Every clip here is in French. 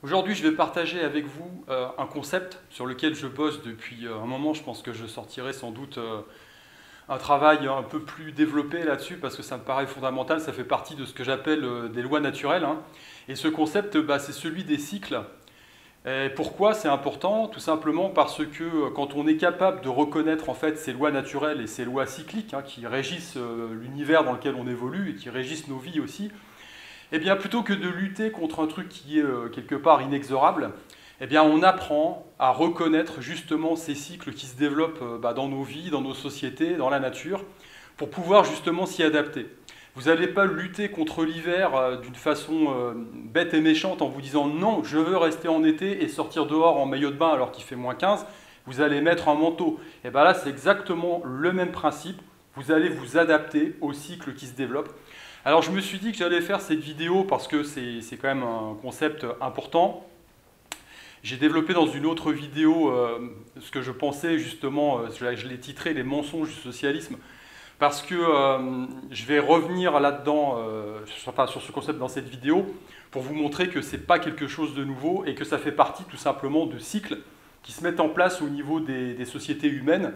Aujourd'hui, je vais partager avec vous un concept sur lequel je bosse depuis un moment. Je pense que je sortirai sans doute un travail un peu plus développé là-dessus parce que ça me paraît fondamental. Ça fait partie de ce que j'appelle des lois naturelles, hein. Et ce concept, c'est celui des cycles. Et pourquoi c'est important? Tout simplement parce que quand on est capable de reconnaître en fait ces lois naturelles et ces lois cycliques, hein, qui régissent l'univers dans lequel on évolue et qui régissent nos vies aussi, eh bien, plutôt que de lutter contre un truc qui est quelque part inexorable, eh bien, on apprend à reconnaître justement ces cycles qui se développent dans nos vies, dans nos sociétés, dans la nature, pour pouvoir justement s'y adapter. Vous n'allez pas lutter contre l'hiver d'une façon bête et méchante en vous disant non, je veux rester en été et sortir dehors en maillot de bain alors qu'il fait -15, vous allez mettre un manteau. Et bien là, c'est exactement le même principe. Vous allez vous adapter aux cycles qui se développent. Alors je me suis dit que j'allais faire cette vidéo parce que c'est quand même un concept important. J'ai développé dans une autre vidéo ce que je pensais justement, je l'ai titré « Les mensonges du socialisme », parce que je vais revenir là-dedans, sur ce concept dans cette vidéo, pour vous montrer que ce n'est pas quelque chose de nouveau et que ça fait partie tout simplement de cycles qui se mettent en place au niveau des sociétés humaines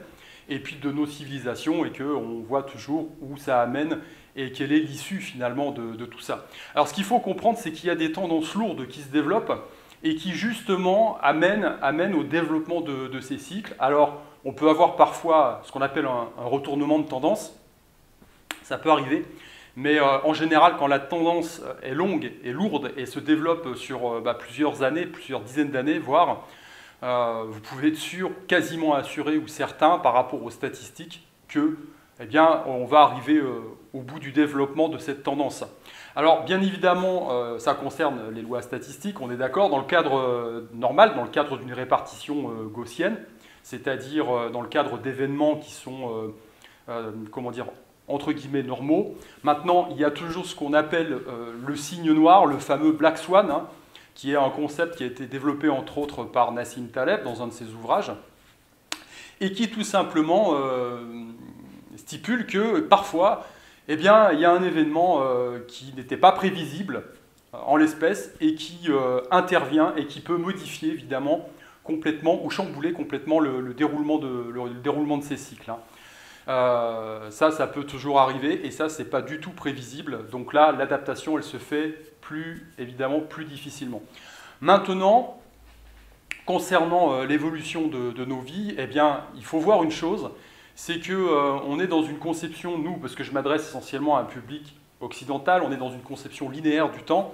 et puis de nos civilisations, et qu'on voit toujours où ça amène et quelle est l'issue finalement de tout ça. Alors ce qu'il faut comprendre, c'est qu'il y a des tendances lourdes qui se développent et qui justement amènent au développement de ces cycles. Alors on peut avoir parfois ce qu'on appelle un retournement de tendance, ça peut arriver, mais en général quand la tendance est longue et lourde et se développe sur plusieurs années, plusieurs dizaines d'années, voire, vous pouvez être sûr, quasiment assuré ou certain par rapport aux statistiques que eh bien, on va arriver au bout du développement de cette tendance. Alors, bien évidemment, ça concerne les lois statistiques, on est d'accord, dans le cadre normal, dans le cadre d'une répartition gaussienne, c'est-à-dire dans le cadre d'événements qui sont, comment dire, entre guillemets normaux. Maintenant, il y a toujours ce qu'on appelle le signe noir, le fameux Black Swan, hein, qui est un concept qui a été développé entre autres par Nassim Taleb dans un de ses ouvrages, et qui tout simplement stipule que parfois, eh bien, il y a un événement qui n'était pas prévisible en l'espèce et qui intervient et qui peut modifier évidemment complètement ou chambouler complètement le déroulement de ces cycles, hein. Ça peut toujours arriver et ça, c'est pas du tout prévisible. Donc là, l'adaptation, elle se fait évidemment plus difficilement. Maintenant, concernant l'évolution de nos vies, eh bien, il faut voir une chose, c'est qu'on est dans une conception, nous, parce que je m'adresse essentiellement à un public occidental, on est dans une conception linéaire du temps,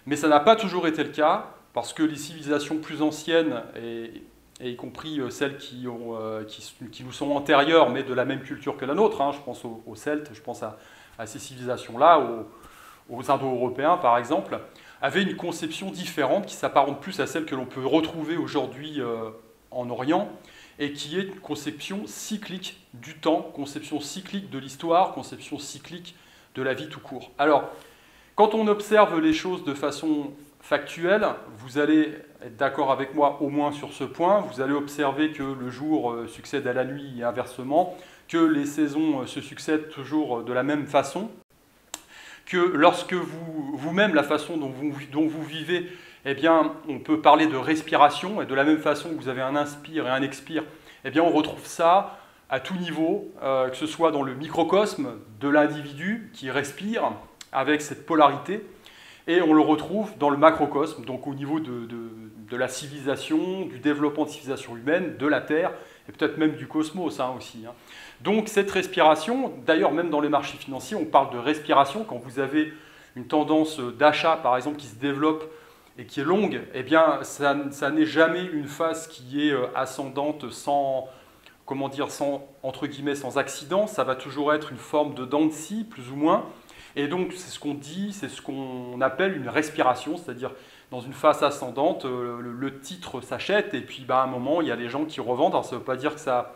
mais ça n'a pas toujours été le cas, parce que les civilisations plus anciennes, et y compris celles qui nous sont antérieures, mais de la même culture que la nôtre, hein, je pense aux Celtes, je pense à ces civilisations-là, aux Indo-Européens par exemple, avaient une conception différente qui s'apparente plus à celle que l'on peut retrouver aujourd'hui en Orient, et qui est une conception cyclique du temps, conception cyclique de l'histoire, conception cyclique de la vie tout court. Alors, quand on observe les choses de façon factuelle, vous allez être d'accord avec moi au moins sur ce point, vous allez observer que le jour succède à la nuit et inversement, que les saisons se succèdent toujours de la même façon, que lorsque vous-même, la façon dont vous vivez, eh bien, on peut parler de respiration, et de la même façon que vous avez un inspire et un expire, eh bien, on retrouve ça à tout niveau, que ce soit dans le microcosme de l'individu qui respire avec cette polarité, et on le retrouve dans le macrocosme, donc au niveau de la civilisation, du développement de civilisation humaine, de la Terre, et peut-être même du cosmos hein, aussi, hein. Donc cette respiration, d'ailleurs même dans les marchés financiers, on parle de respiration, quand vous avez une tendance d'achat par exemple qui se développe et qui est longue, eh bien ça n'est jamais une phase qui est ascendante sans, comment dire, entre guillemets, sans accident, ça va toujours être une forme de dents de scie, plus ou moins, et donc c'est ce qu'on dit, c'est ce qu'on appelle une respiration, c'est-à-dire dans une phase ascendante, le titre s'achète, et puis à un moment, il y a des gens qui revendent. Alors ça ne veut pas dire que ça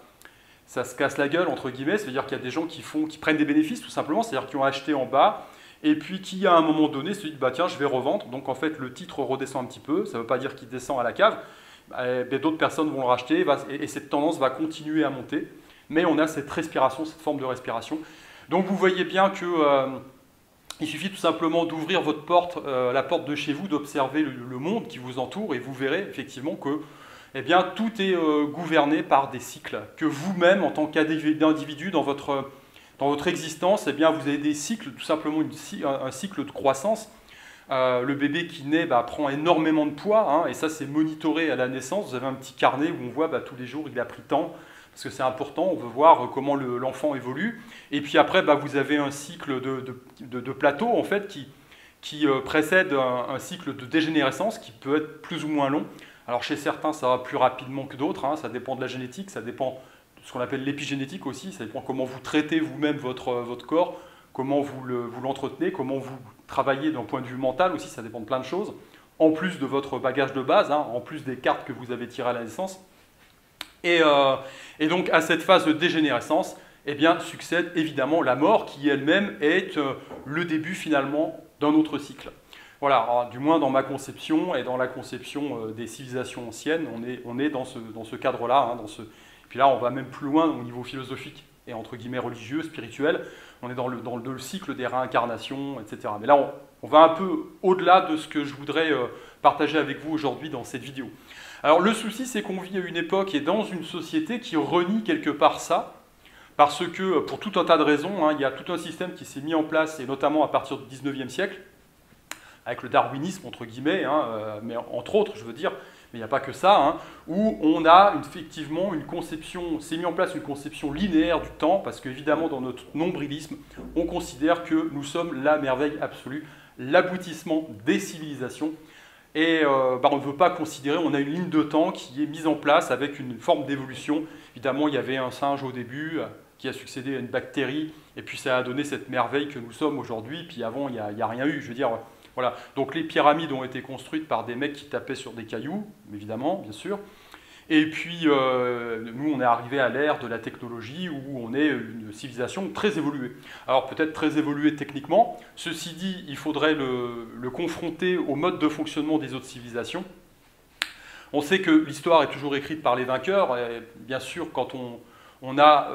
se casse la gueule, entre guillemets, ça veut dire qu'il y a des gens qui prennent des bénéfices, tout simplement, c'est-à-dire qui ont acheté en bas, et puis qui, à un moment donné, se disent, tiens, je vais revendre, donc en fait, le titre redescend un petit peu, ça ne veut pas dire qu'il descend à la cave, d'autres personnes vont le racheter, et cette tendance va continuer à monter, mais on a cette respiration, cette forme de respiration. Donc vous voyez bien que Il suffit tout simplement d'ouvrir votre porte, la porte de chez vous, d'observer le monde qui vous entoure, et vous verrez effectivement que eh bien, tout est gouverné par des cycles, que vous-même, en tant qu'individu, dans votre existence, eh bien, vous avez des cycles, tout simplement un cycle de croissance. Le bébé qui naît prend énormément de poids, hein, et ça c'est monitoré à la naissance. Vous avez un petit carnet où on voit tous les jours il a pris tant, parce que c'est important, on veut voir comment l'enfant évolue. Et puis après, vous avez un cycle de plateau en fait, qui précède un cycle de dégénérescence qui peut être plus ou moins long. Alors chez certains, ça va plus rapidement que d'autres, hein, ça dépend de la génétique, ça dépend de ce qu'on appelle l'épigénétique aussi, ça dépend comment vous traitez vous-même votre corps, comment vous l'entretenez, comment vous travaillez d'un point de vue mental aussi, ça dépend de plein de choses, en plus de votre bagage de base, hein, en plus des cartes que vous avez tirées à la naissance. Et donc à cette phase de dégénérescence, eh bien, succède évidemment la mort qui elle-même est le début finalement d'un autre cycle. Voilà, alors, du moins dans ma conception et dans la conception des civilisations anciennes, on est dans ce cadre-là. Hein, Puis là, on va même plus loin au niveau philosophique et entre guillemets religieux, spirituel. On est dans le cycle des réincarnations, etc. Mais là, on va un peu au-delà de ce que je voudrais partager avec vous aujourd'hui dans cette vidéo. Alors le souci, c'est qu'on vit à une époque et dans une société qui renie quelque part ça, parce que pour tout un tas de raisons, hein, il y a tout un système qui s'est mis en place, et notamment à partir du 19e siècle, avec le darwinisme, entre guillemets, hein, mais entre autres, je veux dire, mais il n'y a pas que ça, hein, où on a effectivement une conception, s'est mis en place une conception linéaire du temps, parce qu'évidemment, dans notre nombrilisme, on considère que nous sommes la merveille absolue, l'aboutissement des civilisations, et on ne veut pas considérer, on a une ligne de temps qui est mise en place avec une forme d'évolution. Évidemment, il y avait un singe au début, qui a succédé à une bactérie, et puis ça a donné cette merveille que nous sommes aujourd'hui, puis avant, il n'y a rien eu, je veux dire. Voilà. Donc les pyramides ont été construites par des mecs qui tapaient sur des cailloux, évidemment, bien sûr. Et puis, nous, on est arrivé à l'ère de la technologie où on est une civilisation très évoluée. Alors peut-être très évoluée techniquement. Ceci dit, il faudrait le confronter au mode de fonctionnement des autres civilisations. On sait que l'histoire est toujours écrite par les vainqueurs. Et bien sûr, quand on a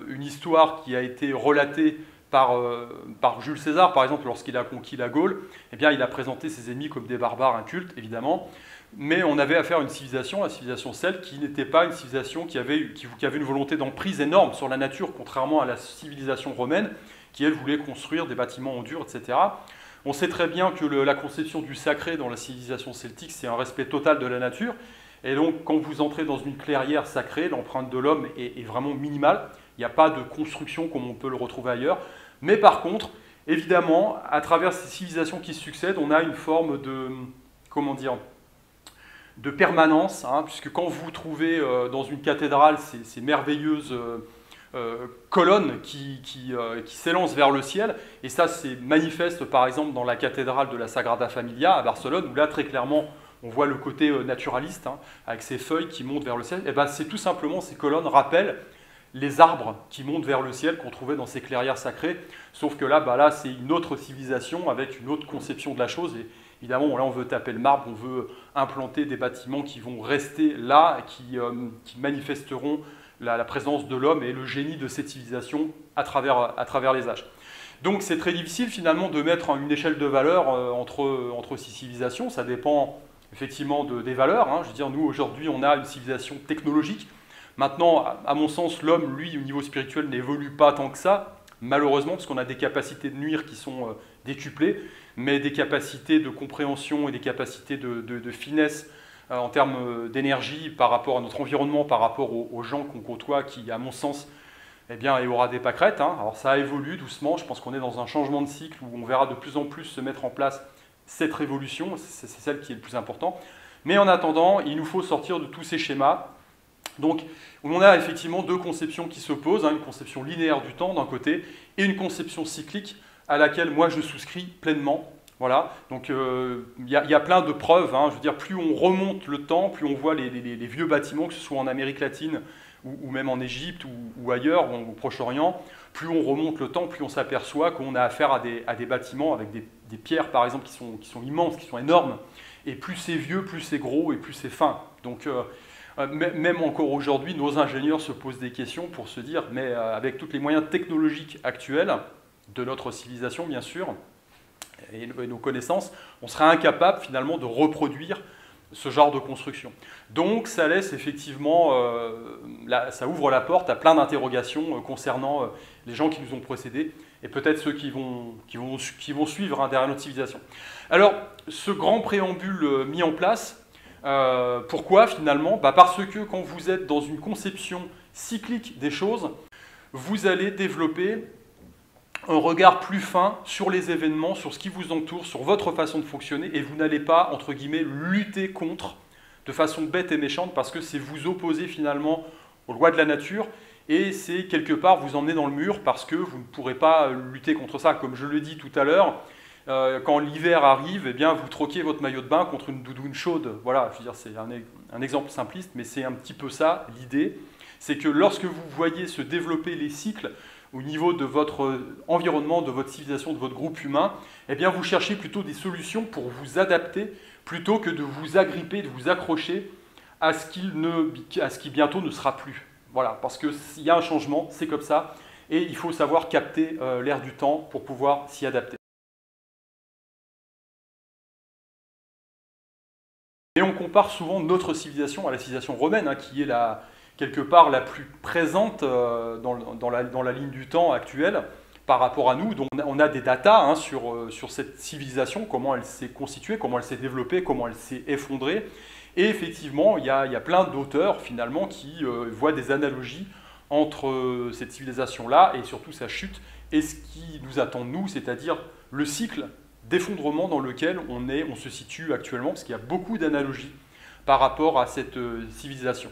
une histoire qui a été relatée par Jules César, par exemple, lorsqu'il a conquis la Gaule, eh bien, il a présenté ses ennemis comme des barbares incultes, évidemment, mais on avait affaire à une civilisation, la civilisation celte, qui n'était pas une civilisation qui avait une volonté d'emprise énorme sur la nature, contrairement à la civilisation romaine, qui, elle, voulait construire des bâtiments en dur, etc. On sait très bien que la conception du sacré dans la civilisation celtique, c'est un respect total de la nature, et donc, quand vous entrez dans une clairière sacrée, l'empreinte de l'homme est vraiment minimale, il n'y a pas de construction comme on peut le retrouver ailleurs. Mais par contre, évidemment, à travers ces civilisations qui se succèdent, on a une forme de permanence, hein, puisque quand vous trouvez dans une cathédrale ces merveilleuses colonnes qui s'élancent vers le ciel, et ça c'est manifeste par exemple dans la cathédrale de la Sagrada Familia à Barcelone, où là très clairement on voit le côté naturaliste, hein, avec ces feuilles qui montent vers le ciel, et c'est tout simplement ces colonnes rappellent les arbres qui montent vers le ciel qu'on trouvait dans ces clairières sacrées, sauf que là c'est une autre civilisation avec une autre conception de la chose, et évidemment là on veut taper le marbre, on veut implanter des bâtiments qui vont rester là, qui manifesteront la présence de l'homme et le génie de cette civilisation à travers les âges. Donc c'est très difficile finalement de mettre une échelle de valeur entre ces civilisations, ça dépend effectivement des valeurs, hein. Je veux dire, nous aujourd'hui on a une civilisation technologique. Maintenant, à mon sens, l'homme, lui, au niveau spirituel, n'évolue pas tant que ça, malheureusement, parce qu'on a des capacités de nuire qui sont décuplées, mais des capacités de compréhension et des capacités de finesse en termes d'énergie par rapport à notre environnement, par rapport aux gens qu'on côtoie, qui, à mon sens, eh bien, il y aura des pâquerettes, hein. Alors ça évolue doucement, je pense qu'on est dans un changement de cycle où on verra de plus en plus se mettre en place cette révolution, c'est celle qui est le plus important. Mais en attendant, il nous faut sortir de tous ces schémas. Donc, on a effectivement deux conceptions qui s'opposent, hein, une conception linéaire du temps d'un côté et une conception cyclique à laquelle moi je souscris pleinement. Voilà, donc il y a plein de preuves, hein. Je veux dire, plus on remonte le temps, plus on voit les vieux bâtiments, que ce soit en Amérique latine ou même en Égypte ou ailleurs, au Proche-Orient, plus on remonte le temps, plus on s'aperçoit qu'on a affaire à des bâtiments avec des pierres, par exemple, qui sont immenses, qui sont énormes, et plus c'est vieux, plus c'est gros et plus c'est fin. Donc, même encore aujourd'hui, nos ingénieurs se posent des questions pour se dire, mais avec tous les moyens technologiques actuels, de notre civilisation bien sûr, et nos connaissances, on serait incapable finalement de reproduire ce genre de construction. Donc ça laisse effectivement, ça ouvre la porte à plein d'interrogations concernant les gens qui nous ont précédés et peut-être ceux qui vont suivre derrière notre civilisation. Alors, ce grand préambule mis en place, pourquoi finalement? Parce que quand vous êtes dans une conception cyclique des choses, vous allez développer un regard plus fin sur les événements, sur ce qui vous entoure, sur votre façon de fonctionner, et vous n'allez pas, entre guillemets, lutter contre de façon bête et méchante, parce que c'est vous opposer finalement aux lois de la nature, et c'est quelque part vous emmener dans le mur, parce que vous ne pourrez pas lutter contre ça. Comme je le dis tout à l'heure, quand l'hiver arrive, eh bien, vous troquez votre maillot de bain contre une doudoune chaude. Voilà, je veux dire, c'est un exemple simpliste, mais c'est un petit peu ça l'idée. C'est que lorsque vous voyez se développer les cycles au niveau de votre environnement, de votre civilisation, de votre groupe humain, eh bien vous cherchez plutôt des solutions pour vous adapter, plutôt que de vous agripper, de vous accrocher à ce qui bientôt ne sera plus. Voilà, parce qu'il y a un changement, c'est comme ça, et il faut savoir capter l'air du temps pour pouvoir s'y adapter. Et on compare souvent notre civilisation à la civilisation romaine, hein, qui est quelque part la plus présente dans la ligne du temps actuelle par rapport à nous. Donc on a des datas sur cette civilisation, comment elle s'est constituée, comment elle s'est développée, comment elle s'est effondrée. Et effectivement, il y a plein d'auteurs finalement qui voient des analogies entre cette civilisation-là et surtout sa chute et ce qui nous attend nous, c'est-à-dire le cycle d'effondrement dans lequel on se situe actuellement, parce qu'il y a beaucoup d'analogies par rapport à cette civilisation.